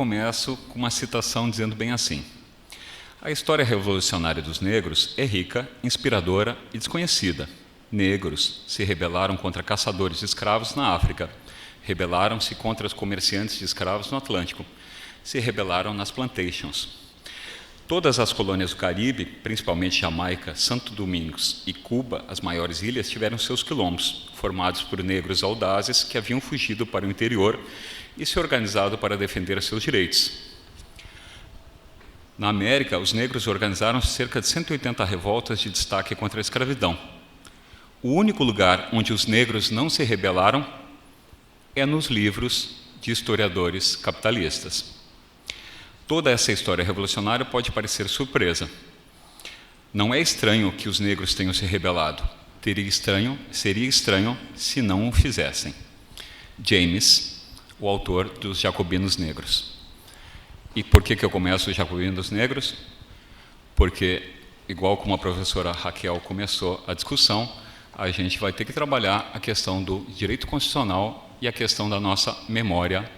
começo com uma citação dizendo bem assim: a história revolucionária dos negros é rica, inspiradora e desconhecida. Negros se rebelaram contra caçadores de escravos na África, rebelaram-se contra os comerciantes de escravos no Atlântico, se rebelaram nas plantations. Todas as colônias do Caribe, principalmente Jamaica, Santo Domingos e Cuba, as maiores ilhas, tiveram seus quilombos, formados por negros audazes que haviam fugido para o interior e se organizado para defender seus direitos. Na América, os negros organizaram cerca de 180 revoltas de destaque contra a escravidão. O único lugar onde os negros não se rebelaram é nos livros de historiadores capitalistas. Toda essa história revolucionária pode parecer surpresa. Não é estranho que os negros tenham se rebelado. Seria estranho se não o fizessem. James, o autor dos Jacobinos Negros. E por que eu começo os Jacobinos Negros? Porque, igual como a professora Raquel começou a discussão, a gente vai ter que trabalhar a questão do direito constitucional e a questão da nossa memória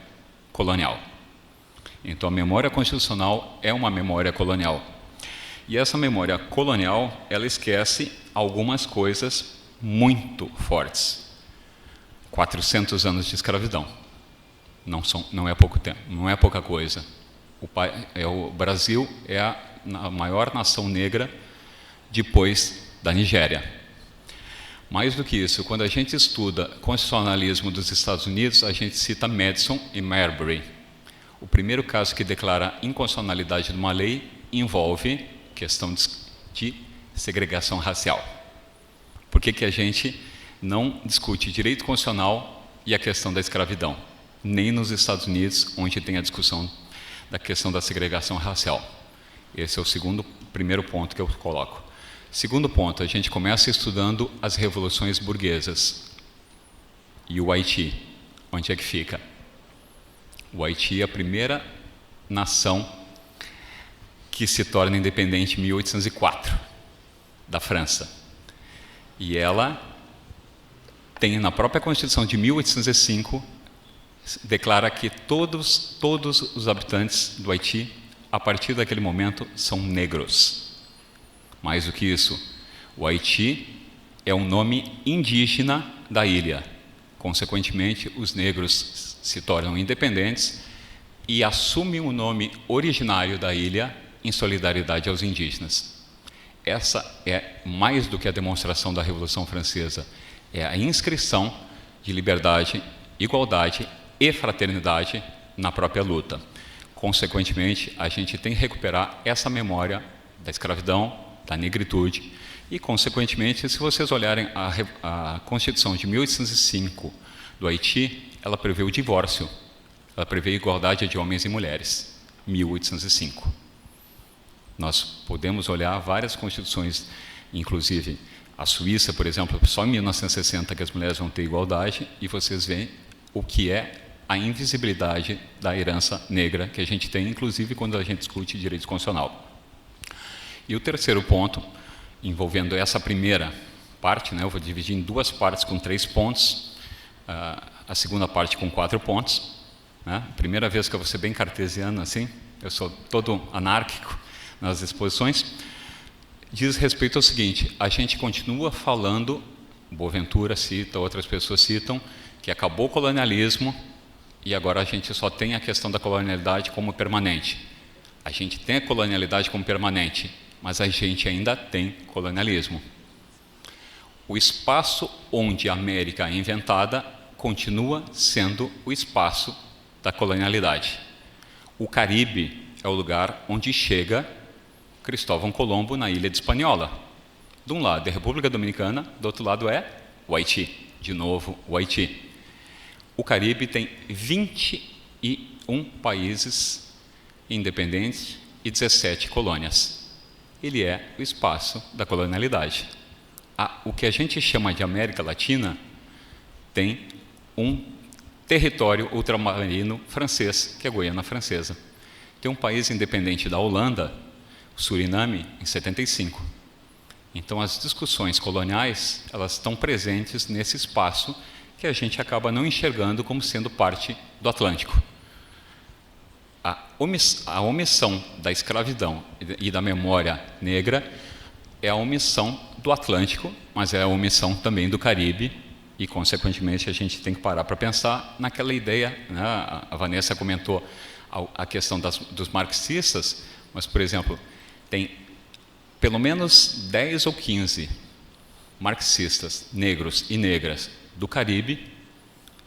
colonial. Então, a memória constitucional é uma memória colonial. E essa memória colonial, ela esquece algumas coisas muito fortes. 400 anos de escravidão. Não é pouco tempo, não é pouca coisa. O Brasil é a maior nação negra depois da Nigéria. Mais do que isso, quando a gente estuda constitucionalismo dos Estados Unidos, a gente cita Madison e Marbury. O primeiro caso que declara inconstitucionalidade de uma lei envolve questão de segregação racial. Por que a gente não discute direito constitucional e a questão da escravidão? Nem nos Estados Unidos, onde tem a discussão da questão da segregação racial. Esse é o primeiro ponto que eu coloco. Segundo ponto, a gente começa estudando as revoluções burguesas. E o Haiti, onde é que fica? O Haiti é a primeira nação que se torna independente em 1804, da França. E ela tem, na própria Constituição de 1805, declara que todos os habitantes do Haiti, a partir daquele momento, são negros. Mais do que isso, o Haiti é um nome indígena da ilha. Consequentemente, os negros se tornam independentes e assumem o nome originário da ilha em solidariedade aos indígenas. Essa é mais do que a demonstração da Revolução Francesa, é a inscrição de liberdade, igualdade e fraternidade na própria luta. Consequentemente, a gente tem que recuperar essa memória da escravidão, da negritude, e, consequentemente, se vocês olharem a Constituição de 1805 do Haiti, ela prevê o divórcio, ela prevê a igualdade de homens e mulheres, 1805. Nós podemos olhar várias constituições, inclusive a Suíça, por exemplo, só em 1960 que as mulheres vão ter igualdade, e vocês veem o que é a invisibilidade da herança negra que a gente tem, inclusive quando a gente discute direito constitucional. E o terceiro ponto, envolvendo essa primeira parte, eu vou dividir em duas partes com 3 pontos, a segunda parte com 4 pontos. Primeira vez que eu vou ser bem cartesiano assim, eu sou todo anárquico nas exposições. Diz respeito ao seguinte: a gente continua falando, Boaventura cita, outras pessoas citam, que acabou o colonialismo e agora a gente só tem a questão da colonialidade como permanente. A gente tem a colonialidade como permanente, mas a gente ainda tem colonialismo. O espaço onde a América é inventada continua sendo o espaço da colonialidade. O Caribe é o lugar onde chega Cristóvão Colombo na ilha de Hispaniola. De um lado é a República Dominicana, do outro lado é o Haiti. De novo, o Haiti. O Caribe tem 21 países independentes e 17 colônias. Ele é o espaço da colonialidade. O que a gente chama de América Latina tem um território ultramarino francês, que é a Guiana Francesa. Tem um país independente da Holanda, o Suriname, em 75. Então, as discussões coloniais, elas estão presentes nesse espaço que a gente acaba não enxergando como sendo parte do Atlântico. a omissão da escravidão e da memória negra é a omissão do Atlântico, mas é a omissão também do Caribe, e, consequentemente, a gente tem que parar para pensar naquela ideia, né? A Vanessa comentou a questão dos marxistas, mas, por exemplo, tem pelo menos 10 ou 15 marxistas negros e negras do Caribe,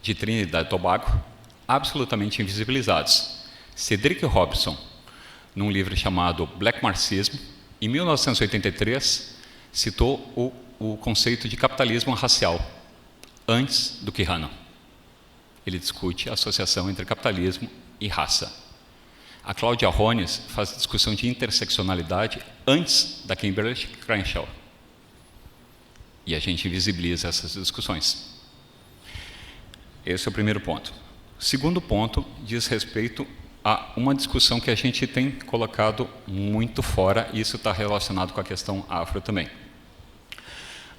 de Trinidad e Tobago, absolutamente invisibilizados. Cedric Robinson, num livro chamado Black Marxism, em 1983, citou o conceito de capitalismo racial, antes do Quijano. Ele discute a associação entre capitalismo e raça. A Cláudia Rones faz discussão de interseccionalidade antes da Kimberly Crenshaw. E a gente invisibiliza essas discussões. Esse é o primeiro ponto. O segundo ponto diz respeito a uma discussão que a gente tem colocado muito fora, e isso está relacionado com a questão afro também.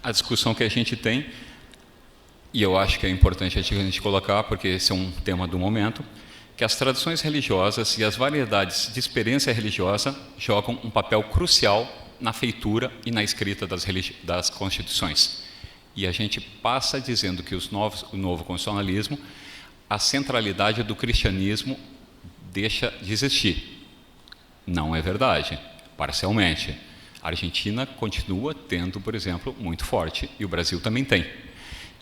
A discussão que a gente tem, e eu acho que é importante a gente colocar, porque esse é um tema do momento, que as tradições religiosas e as variedades de experiência religiosa jogam um papel crucial na feitura e na escrita das constituições. E a gente passa dizendo que o novo constitucionalismo, a centralidade do cristianismo deixa de existir. Não é verdade, parcialmente. A Argentina continua tendo, por exemplo, muito forte, e o Brasil também tem.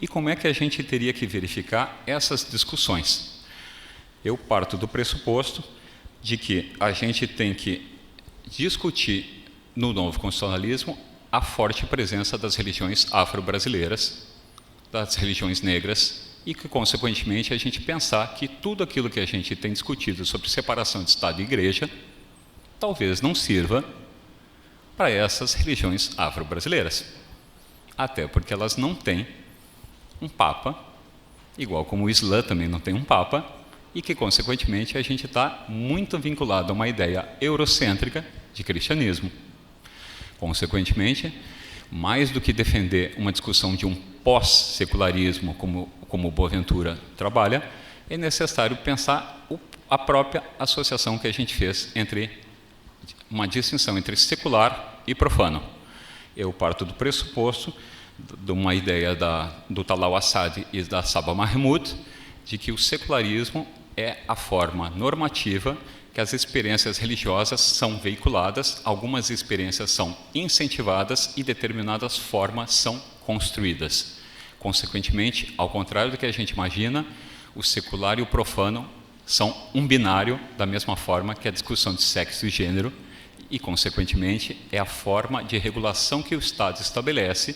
E como é que a gente teria que verificar essas discussões? Eu parto do pressuposto de que a gente tem que discutir no novo constitucionalismo a forte presença das religiões afro-brasileiras, das religiões negras, e que, consequentemente, a gente pensar que tudo aquilo que a gente tem discutido sobre separação de Estado e Igreja talvez não sirva para essas religiões afro-brasileiras. Até porque elas não têm um Papa, igual como o Islã também não tem um Papa, e que, consequentemente, a gente está muito vinculado a uma ideia eurocêntrica de cristianismo. Consequentemente, mais do que defender uma discussão de um pós-secularismo, como Boaventura trabalha, é necessário pensar a própria associação que a gente fez entre uma distinção entre secular e profano. Eu parto do pressuposto de uma ideia do Talal Assad e da Saba Mahmoud, de que o secularismo é a forma normativa que as experiências religiosas são veiculadas, algumas experiências são incentivadas e determinadas formas são construídas. Consequentemente, ao contrário do que a gente imagina, o secular e o profano são um binário, da mesma forma que a discussão de sexo e gênero, e, consequentemente, é a forma de regulação que o Estado estabelece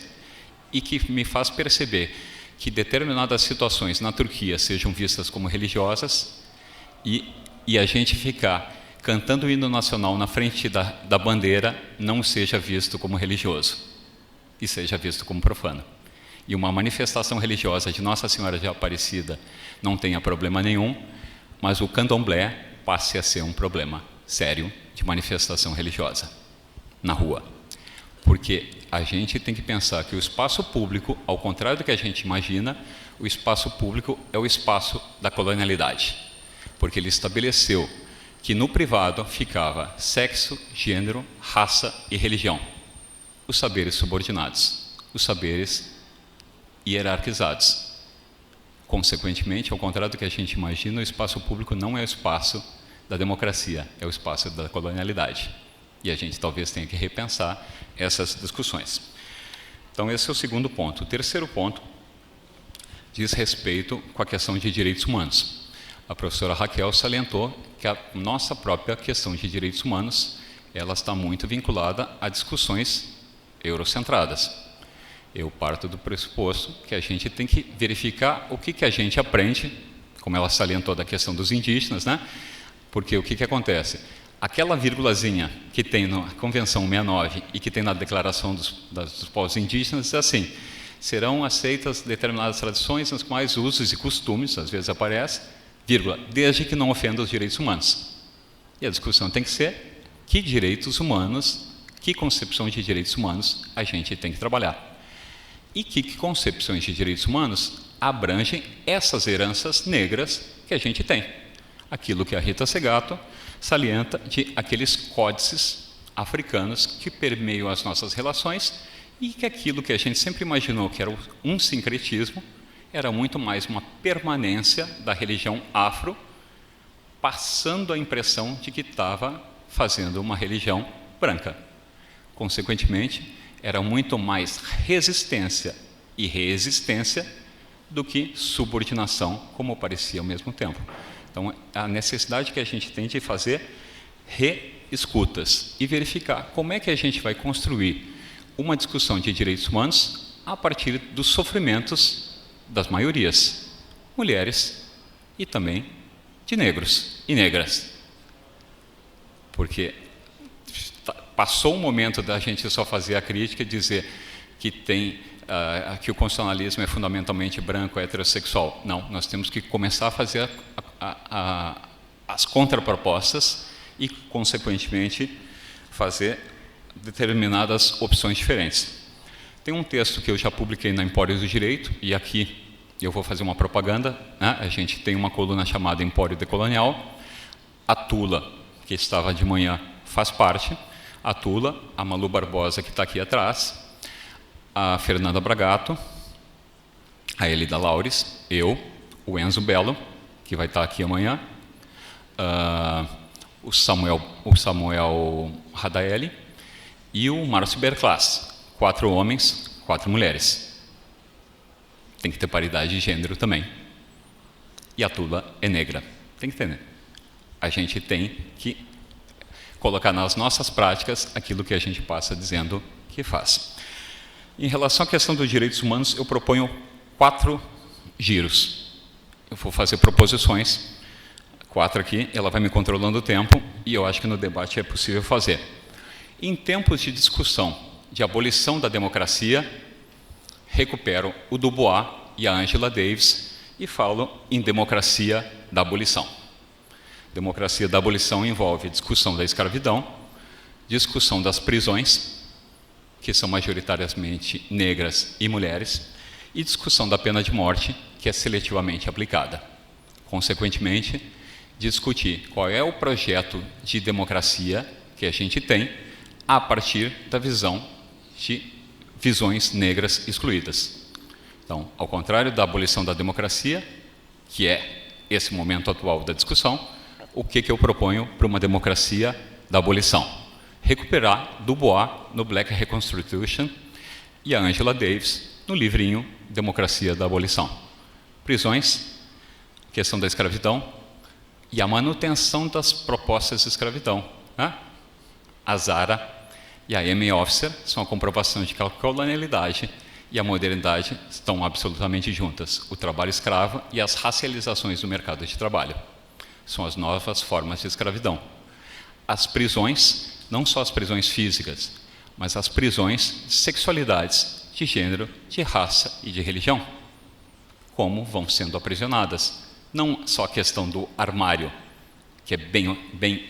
e que me faz perceber que determinadas situações na Turquia sejam vistas como religiosas e a gente ficar cantando o hino nacional na frente da bandeira não seja visto como religioso e seja visto como profano. E uma manifestação religiosa de Nossa Senhora de Aparecida não tenha problema nenhum, mas o candomblé passe a ser um problema sério de manifestação religiosa na rua. Porque a gente tem que pensar que o espaço público, ao contrário do que a gente imagina, o espaço público é o espaço da colonialidade. Porque ele estabeleceu que no privado ficava sexo, gênero, raça e religião. Os saberes subordinados, os saberes hierarquizados. Consequentemente, ao contrário do que a gente imagina, o espaço público não é o espaço da democracia, é o espaço da colonialidade. E a gente talvez tenha que repensar essas discussões. Então, esse é o segundo ponto. O terceiro ponto diz respeito com a questão de direitos humanos. A professora Raquel salientou que a nossa própria questão de direitos humanos ela está muito vinculada a discussões eurocentradas. Eu parto do pressuposto que a gente tem que verificar o que a gente aprende, como ela salientou da questão dos indígenas, né? Porque o que acontece? Aquela vírgulazinha que tem na Convenção 69 e que tem na Declaração dos Povos Indígenas diz assim: serão aceitas determinadas tradições nas quais usos e costumes, às vezes aparece, vírgula, desde que não ofenda os direitos humanos. E a discussão tem que ser que direitos humanos, que concepção de direitos humanos a gente tem que trabalhar. E que concepções de direitos humanos abrangem essas heranças negras que a gente tem. aquilo que a Rita Segato salienta de aqueles códices africanos que permeiam as nossas relações e que aquilo que a gente sempre imaginou que era um sincretismo era muito mais uma permanência da religião afro, passando a impressão de que estava fazendo uma religião branca. Consequentemente, era muito mais resistência e reexistência do que subordinação, como parecia ao mesmo tempo. Então, a necessidade que a gente tem de fazer reescutas e verificar como é que a gente vai construir uma discussão de direitos humanos a partir dos sofrimentos das maiorias, mulheres e também de negros e negras. Porque passou o momento da gente só fazer a crítica e dizer que que o constitucionalismo é fundamentalmente branco, heterossexual. Não, nós temos que começar a fazer as contrapropostas e, consequentemente, fazer determinadas opções diferentes. Tem um texto que eu já publiquei na Empório do Direito, e aqui eu vou fazer uma propaganda, né? A gente tem uma coluna chamada Empório Decolonial. A Tula, que estava de manhã, faz parte. A Tula, a Malu Barbosa, que está aqui atrás, a Fernanda Bragato, a Elida Laures, eu, o Enzo Belo, que vai estar aqui amanhã, o Samuel Radaeli e o Márcio Berclas. 4 homens, 4 mulheres. Tem que ter paridade de gênero também. E a Tula é negra. Tem que ter, né? A gente tem que colocar nas nossas práticas aquilo que a gente passa dizendo que faz. Em relação à questão dos direitos humanos, eu proponho 4 giros. Eu vou fazer proposições, 4 aqui, ela vai me controlando o tempo, e eu acho que no debate é possível fazer. Em tempos de discussão de abolição da democracia, recupero o Dubois e a Angela Davis e falo em democracia da abolição. Democracia da abolição envolve discussão da escravidão, discussão das prisões, que são majoritariamente negras e mulheres, e discussão da pena de morte, que é seletivamente aplicada. Consequentemente, discutir qual é o projeto de democracia que a gente tem a partir da visão de visões negras excluídas. Então, ao contrário da abolição da democracia, que é esse momento atual da discussão, o que eu proponho para uma democracia da abolição? Recuperar Dubois no Black Reconstitution e a Angela Davis no livrinho Democracia da Abolição. Prisões, questão da escravidão e a manutenção das propostas de escravidão. Né? A Zara e a M. Officer são a comprovação de que a colonialidade e a modernidade estão absolutamente juntas. O trabalho escravo e as racializações do mercado de trabalho são as novas formas de escravidão. As prisões, não só as prisões físicas, mas as prisões de sexualidades, de gênero, de raça e de religião. Como vão sendo aprisionadas. Não só a questão do armário, que é bem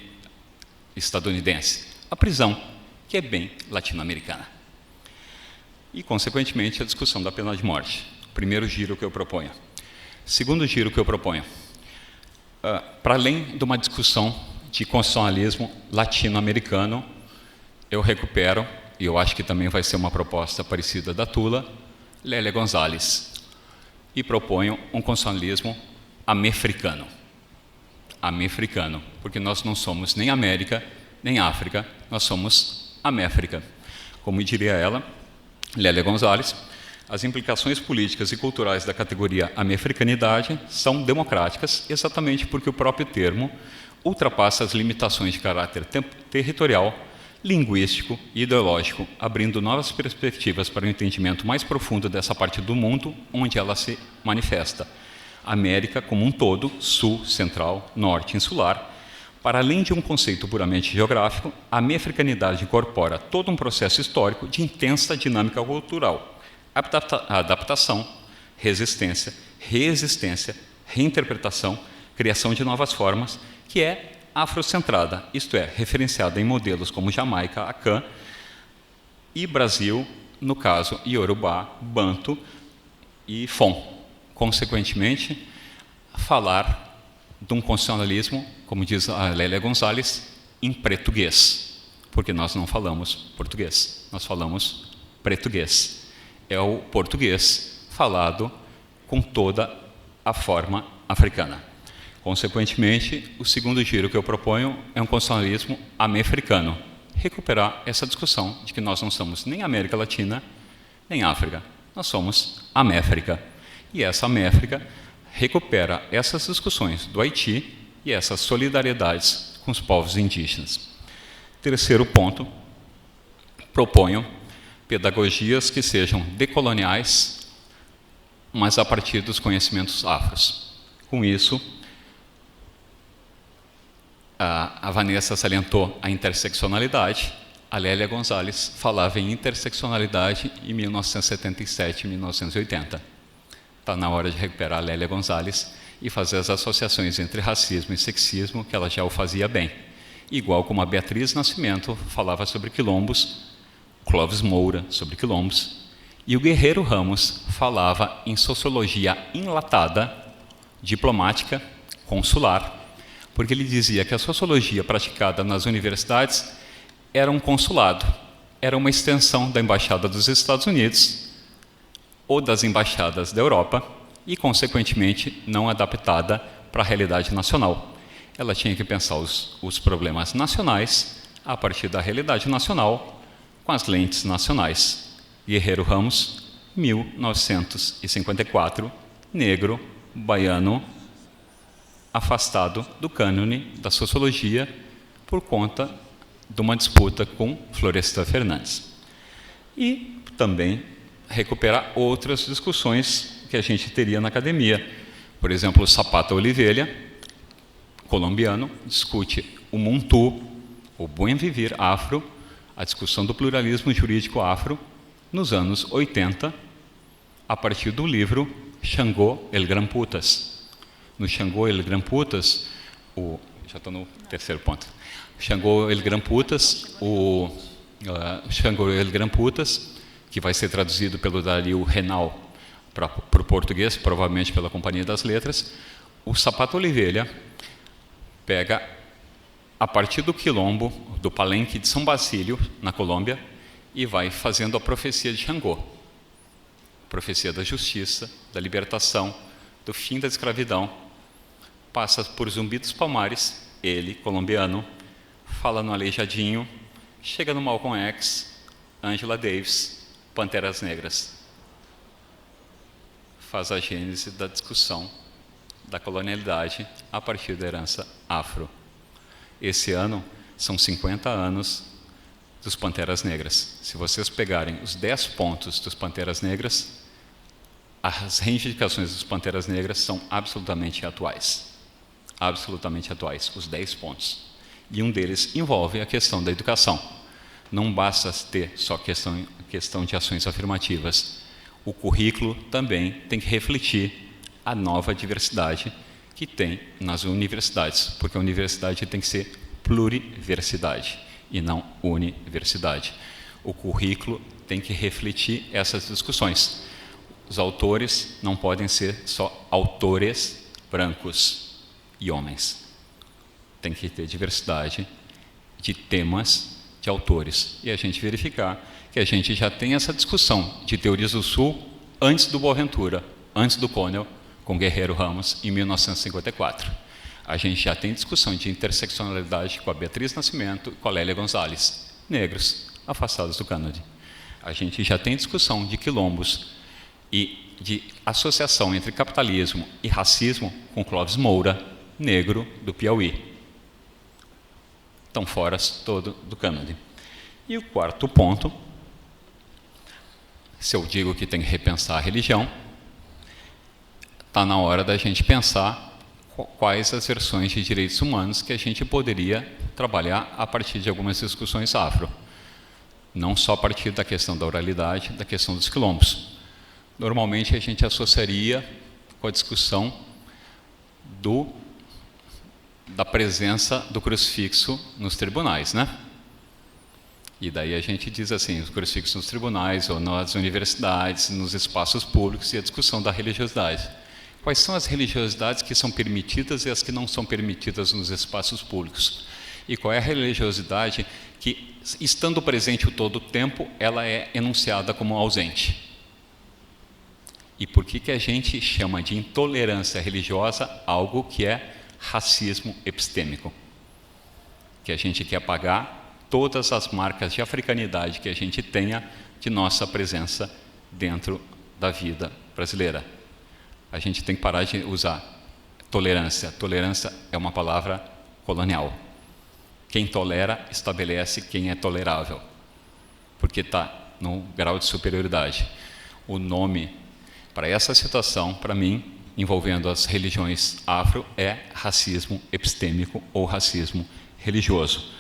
estadunidense. A prisão, que é bem latino-americana. E, consequentemente, a discussão da pena de morte. Primeiro giro que eu proponho. Segundo giro que eu proponho. Para além de uma discussão de constitucionalismo latino-americano, eu recupero, e eu acho que também vai ser uma proposta parecida da Tula, Lélia Gonzalez, e proponho um constitucionalismo amefricano. Amefricano, porque nós não somos nem América, nem África, nós somos Améfrica. Como diria ela, Lélia Gonzalez, as implicações políticas e culturais da categoria amefricanidade são democráticas exatamente porque o próprio termo ultrapassa as limitações de caráter territorial, linguístico e ideológico, abrindo novas perspectivas para o entendimento mais profundo dessa parte do mundo onde ela se manifesta. América como um todo, sul, central, norte, insular. Para além de um conceito puramente geográfico, a amefricanidade incorpora todo um processo histórico de intensa dinâmica cultural, adaptação, resistência, reexistência, reinterpretação, criação de novas formas, que é afrocentrada, isto é, referenciada em modelos como Jamaica, Akan e Brasil, no caso Iorubá, Banto e Fon. Consequentemente, falar de um constitucionalismo, como diz a Lélia Gonzalez, em português, porque nós não falamos português, nós falamos português. É o português falado com toda a forma africana. Consequentemente, o segundo giro que eu proponho é um constitucionalismo americano, recuperar essa discussão de que nós não somos nem América Latina, nem África, nós somos América. E essa América recupera essas discussões do Haiti e essas solidariedades com os povos indígenas. Terceiro ponto, proponho pedagogias que sejam decoloniais, mas a partir dos conhecimentos afros. Com isso, a Vanessa salientou a interseccionalidade, a Lélia Gonzalez falava em interseccionalidade em 1977 e 1980. Está na hora de recuperar a Lélia Gonzalez e fazer as associações entre racismo e sexismo, que ela já o fazia bem. Igual como a Beatriz Nascimento falava sobre quilombos, Clóvis Moura sobre quilombos, e o Guerreiro Ramos falava em sociologia enlatada, diplomática, consular, porque ele dizia que a sociologia praticada nas universidades era um consulado, era uma extensão da Embaixada dos Estados Unidos ou das embaixadas da Europa e, consequentemente, não adaptada para a realidade nacional. Ela tinha que pensar os problemas nacionais a partir da realidade nacional com as lentes nacionais. Guerreiro Ramos, 1954, negro, baiano, afastado do cânone da sociologia por conta de uma disputa com Florestan Fernandes. E também recuperar outras discussões que a gente teria na academia. Por exemplo, o Zapata Oliveira, colombiano, discute o Muntu, o Buen Vivir afro, a discussão do pluralismo jurídico afro, nos anos 80, a partir do livro Xangô el Gran Putas. No Xangô el Gran Putas, já estou no terceiro ponto. Xangô el Gran Putas, Xangô el Gran Putas, que vai ser traduzido pelo Dario Renal para o português, provavelmente pela Companhia das Letras. O Zapata Oliveira pega, a partir do quilombo, do palenque de São Basílio, na Colômbia, e vai fazendo a profecia de Xangô. Profecia da justiça, da libertação, do fim da escravidão. Passa por Zumbi dos Palmares, ele, colombiano, fala no Aleijadinho, chega no Malcolm X, Angela Davis, Panteras Negras. Faz a gênese da discussão da colonialidade a partir da herança afro. Esse ano são 50 anos dos Panteras Negras. Se vocês pegarem os 10 pontos dos Panteras Negras, as reivindicações dos Panteras Negras são absolutamente atuais. Absolutamente atuais, os 10 pontos. E um deles envolve a questão da educação. Não basta ter só questão de ações afirmativas. O currículo também tem que refletir a nova diversidade que tem nas universidades, porque a universidade tem que ser pluriversidade e não universidade. O currículo tem que refletir essas discussões. Os autores não podem ser só autores brancos e homens. Tem que ter diversidade de temas, de autores. E a gente verificar que a gente já tem essa discussão de teorias do Sul antes do Boaventura, antes do Connell, com Guerreiro Ramos, em 1954. A gente já tem discussão de interseccionalidade com a Beatriz Nascimento e com a Lélia Gonzalez, negros afastados do cânone. A gente já tem discussão de quilombos e de associação entre capitalismo e racismo com Clóvis Moura, negro do Piauí. Estão fora todo do cânone. E o quarto ponto, se eu digo que tem que repensar a religião, está na hora da gente pensar quais as versões de direitos humanos que a gente poderia trabalhar a partir de algumas discussões afro. Não só a partir da questão da oralidade, da questão dos quilombos. Normalmente a gente associaria com a discussão da presença do crucifixo nos tribunais, né? E daí a gente diz assim, os crucifixos nos tribunais ou nas universidades, nos espaços públicos e a discussão da religiosidade. Quais são as religiosidades que são permitidas e as que não são permitidas nos espaços públicos? E qual é a religiosidade que, estando presente o todo o tempo, ela é enunciada como ausente? E por que a gente chama de intolerância religiosa algo que é racismo epistêmico? Que a gente quer apagar todas as marcas de africanidade que a gente tenha de nossa presença dentro da vida brasileira. A gente tem que parar de usar tolerância. Tolerância é uma palavra colonial. Quem tolera estabelece quem é tolerável, porque está no grau de superioridade. O nome para essa situação, para mim, envolvendo as religiões afro, é racismo epistêmico ou racismo religioso.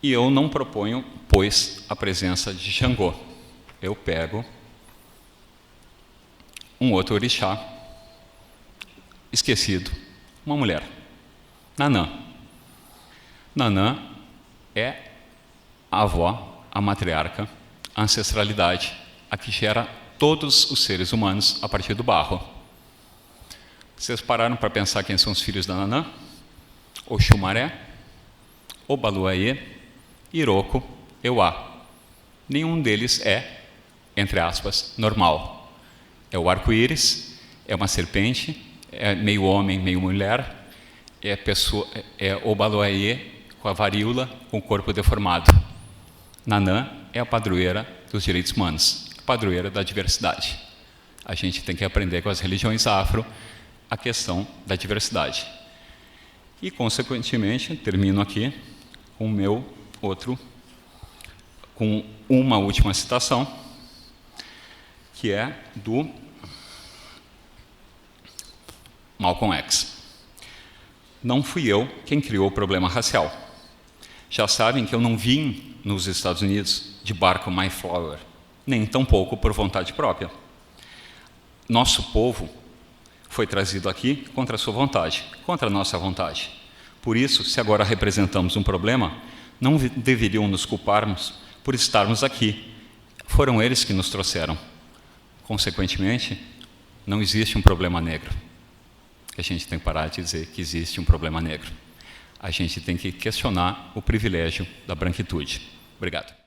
E eu não proponho, pois, a presença de Xangô. Eu pego um outro orixá esquecido, uma mulher, Nanã. Nanã é a avó, a matriarca, a ancestralidade, a que gera todos os seres humanos a partir do barro. Vocês pararam para pensar quem são os filhos da Nanã? Oxumaré, Obaluayê, Iroko, Euá. Nenhum deles é, entre aspas, normal. É o arco-íris, é uma serpente, é meio homem, meio mulher, é Obaluayê com a varíola, com o corpo deformado. Nanã é a padroeira dos direitos humanos, a padroeira da diversidade. A gente tem que aprender com as religiões afro a questão da diversidade. E, consequentemente, termino aqui com com uma última citação, que é do Malcolm X. Não fui eu quem criou o problema racial. Já sabem que eu não vim nos Estados Unidos de barco Mayflower, nem tampouco por vontade própria. Nosso povo foi trazido aqui contra a sua vontade, contra a nossa vontade. Por isso, se agora representamos um problema, não deveriam nos culparmos por estarmos aqui. Foram eles que nos trouxeram. Consequentemente, não existe um problema negro. A gente tem que parar de dizer que existe um problema negro. A gente tem que questionar o privilégio da branquitude. Obrigado.